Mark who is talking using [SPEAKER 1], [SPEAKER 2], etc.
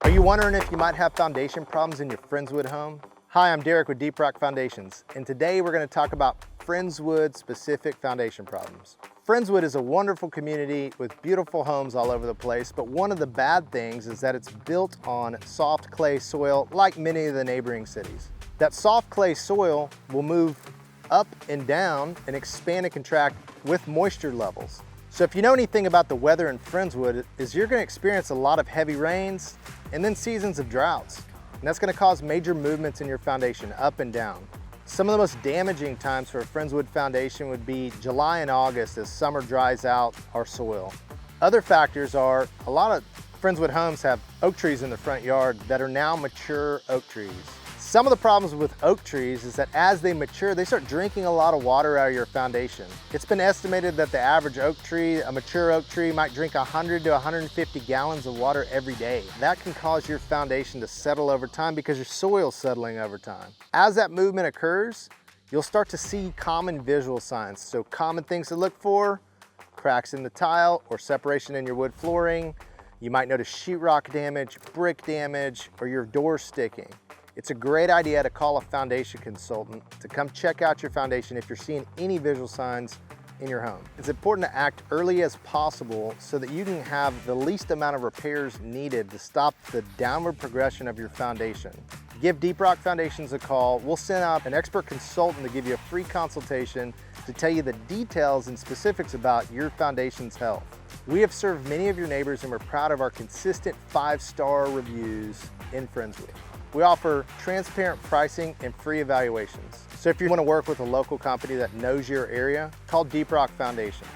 [SPEAKER 1] Are you wondering if you might have foundation problems in your Friendswood home? Hi, I'm Derek with Deep Rock Foundations, and today we're going to talk about Friendswood specific foundation problems. Friendswood is a wonderful community with beautiful homes all over the place, but one of the bad things is that it's built on soft clay soil like many of the neighboring cities. That soft clay soil will move up and down and expand and contract with moisture levels. So if you know anything about the weather in Friendswood, is you're going to experience a lot of heavy rains and then seasons of droughts. And that's going to cause major movements in your foundation up and down. Some of the most damaging times for a Friendswood foundation would be July and August as summer dries out our soil. Other factors are a lot of Friendswood homes have oak trees in the front yard that are now mature oak trees. Some of the problems with oak trees is that as they mature, they start drinking a lot of water out of your foundation. It's been estimated that the average oak tree, a mature oak tree, might drink 100 to 150 gallons of water every day. That can cause your foundation to settle over time because your soil's settling over time. As that movement occurs, you'll start to see common visual signs. So common things to look for: cracks in the tile or separation in your wood flooring. You might notice sheetrock damage, brick damage, or your door sticking. It's a great idea to call a foundation consultant to come check out your foundation if you're seeing any visual signs in your home. It's important to act early as possible so that you can have the least amount of repairs needed to stop the downward progression of your foundation. Give Deep Rock Foundations a call. We'll send out an expert consultant to give you a free consultation to tell you the details and specifics about your foundation's health. We have served many of your neighbors and we're proud of our consistent 5-star reviews in Friendswood. We offer transparent pricing and free evaluations. So if you want to work with a local company that knows your area, call Deep Rock Foundations.